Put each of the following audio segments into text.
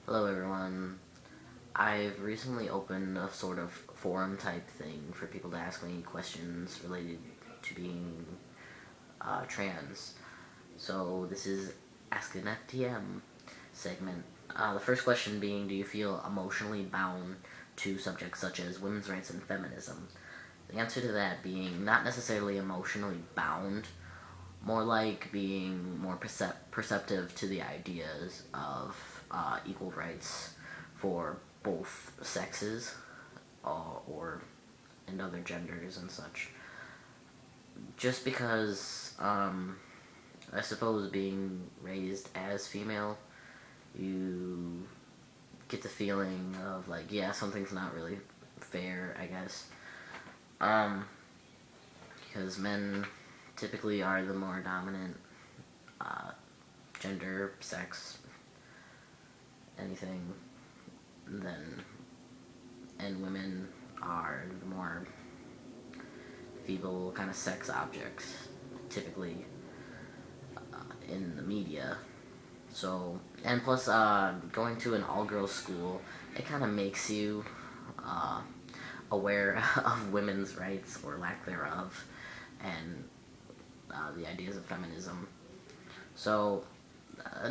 Hello everyone. I've recently opened a sort of forum type thing for people to ask me questions related to being trans. So this is Ask an FTM segment. The first question being, do you feel emotionally bound to subjects such as women's rights and feminism? The answer to that being not necessarily emotionally bound, more like being more perceptive to the ideas of equal rights for both sexes or and other genders and such. Just because I suppose being raised as female, you get the feeling of like, yeah, something's not really fair, I guess. Um, because men typically are the more dominant uh, gender, sex, anything, than and women are the more feeble kind of sex objects, typically in the media. So, and plus, going to an all-girls school, it kind of makes you uh, aware of women's rights or lack thereof, and the ideas of feminism. So,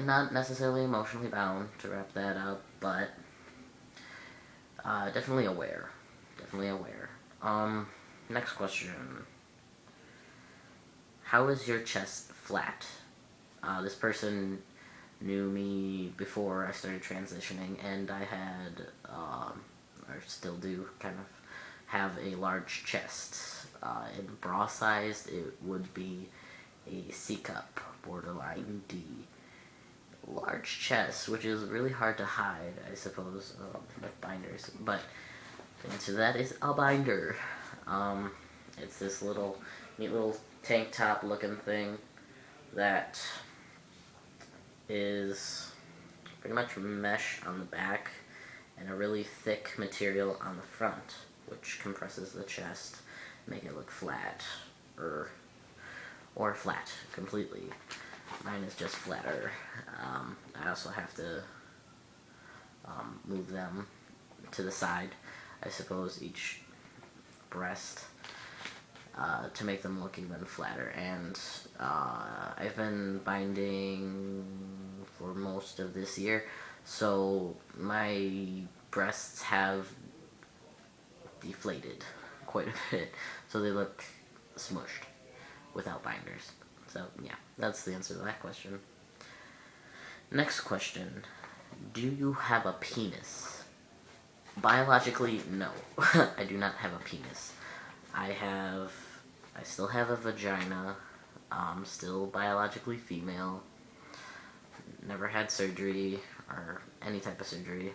not necessarily emotionally bound to wrap that up, but definitely aware. Definitely aware. Next question. How is your chest flat? This person knew me before I started transitioning, and I had, or still do, kind of have a large chest. In bra sized, it would be a C cup, borderline D. Large chest, which is really hard to hide, I suppose, with binders. But the answer to that is a binder. Um, it's this neat little tank top looking thing that is pretty much mesh on the back and a really thick material on the front, which compresses the chest, make it look flat, or flat completely. Mine is just flatter. I also have to move them to the side, I suppose, each breast to make them look even flatter. And I've been binding for most of this year, so my breasts have deflated quite a bit, so they look smushed without binders. So yeah, that's the answer to that question. Next question. Do you have a penis? Biologically, no. I do not have a penis. I still have a vagina. Still biologically female. Never had surgery or any type of surgery.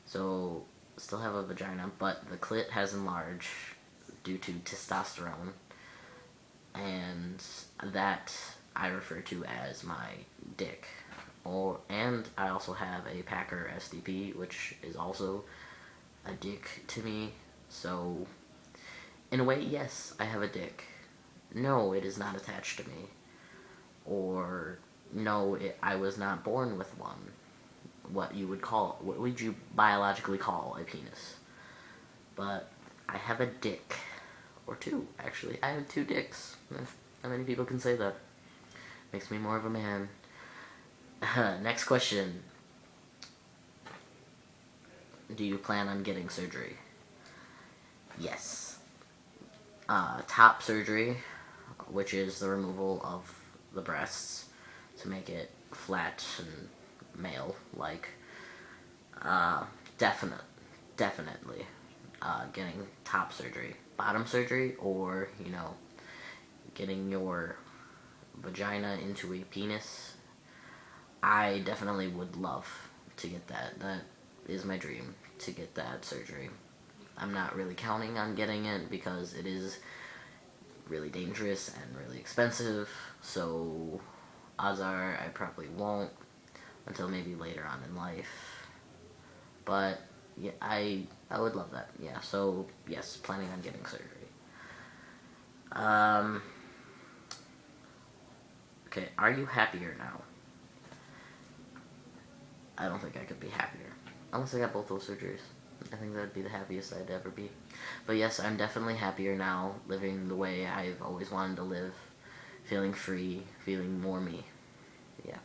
So, still have a vagina, but the clit has enlarged due to testosterone. And that I refer to as my dick. And I also have a Packer SDP, which is also a dick to me. So, in a way, yes, I have a dick. No, it is not attached to me. Or, no, I was not born with one. What would you biologically call a penis? But I have a dick. Or two, actually. I have two dicks. Not many people can say that. Makes me more of a man. Next question. Do you plan on getting surgery? Yes. Top surgery, which is the removal of the breasts to make it flat and male-like. Uh, definite, definitely. Getting top surgery. Bottom surgery, or, getting your vagina into a penis. I definitely would love to get that. That is my dream, to get that surgery. I'm not really counting on getting it because it is really dangerous and really expensive, so odds are I probably won't until maybe later on in life. But yeah, I would love that. Yeah, so yes, planning on getting surgery. Um, okay, are you happier now? I don't think I could be happier. Unless I got both those surgeries. I think that'd be the happiest I'd ever be. But yes, I'm definitely happier now, living the way I've always wanted to live. Feeling free, feeling more me. Yeah.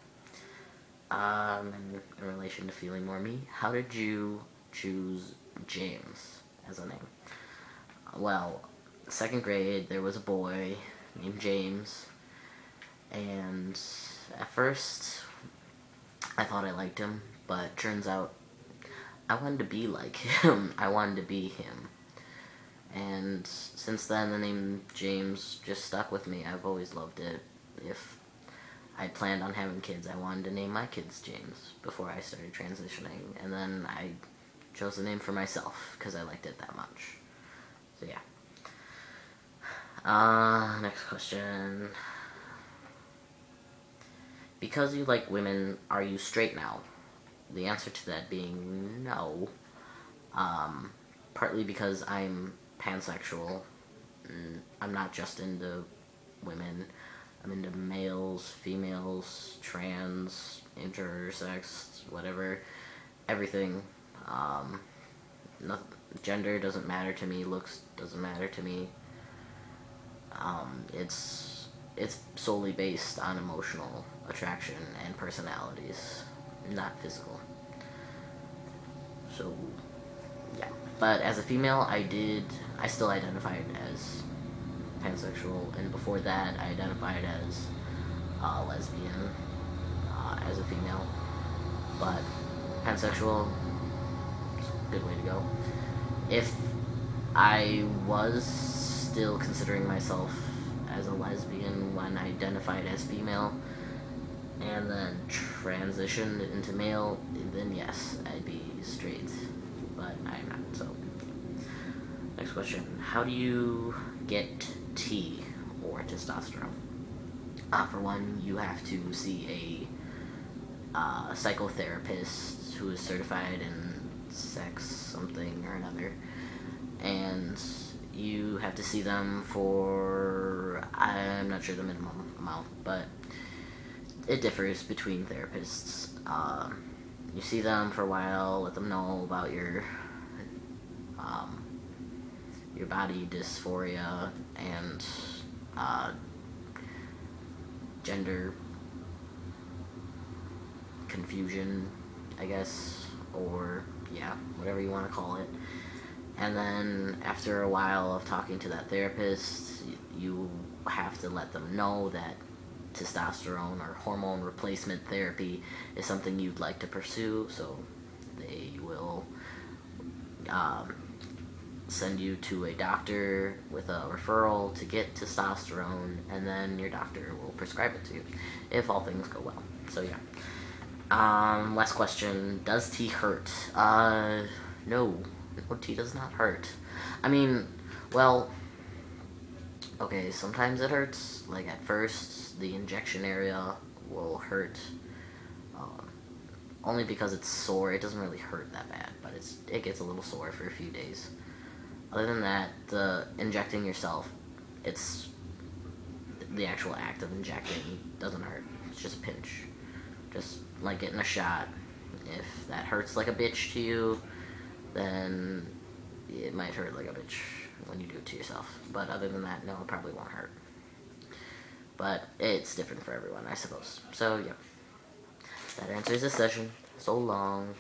In relation to feeling more me, how did you choose James as a name? Well, second grade, there was a boy named James, and at first, I thought I liked him, but turns out I wanted to be like him. I wanted to be him. And since then, the name James just stuck with me. I've always loved it. If I planned on having kids, I wanted to name my kids James before I started transitioning. And then I chose the name for myself because I liked it that much. So yeah. Next question. Because you like women, are you straight now? The answer to that being no. Partly because I'm pansexual. I'm not just into women. I'm into males, females, trans, intersex, whatever, everything. Gender doesn't matter to me. Looks doesn't matter to me. It's solely based on emotional attraction and personalities, not physical. So, yeah. But as a female, I still identified as pansexual, and before that, I identified as lesbian as a female. But pansexual is a good way to go. If I was still considering myself as a lesbian when I identified as female, and then transitioned into male, then yes, I'd be straight. But I'm not, so. Next question. How do you get T, or testosterone? For one, you have to see a psychotherapist who is certified in sex something or another. And you have to see them for, I'm not sure the minimum amount, but it differs between therapists. You see them for a while, let them know about your body dysphoria and gender confusion, I guess, or yeah, whatever you want to call it. And then after a while of talking to that therapist, you have to let them know that testosterone or hormone replacement therapy is something you'd like to pursue, so they will send you to a doctor with a referral to get testosterone, and then your doctor will prescribe it to you if all things go well. So yeah. Last question. Does tea hurt? No. No, tea does not hurt. I mean, well, okay, sometimes it hurts. Like at first, the injection area will hurt. Only because it's sore. It doesn't really hurt that bad, but it gets a little sore for a few days. Other than that, the injecting yourself, it's the actual act of injecting doesn't hurt. It's just a pinch. Just like getting a shot. If that hurts like a bitch to you, then it might hurt like a bitch when you do it to yourself. But other than that, no, it probably won't hurt. But it's different for everyone, I suppose. So, yeah. That answers this session. So long.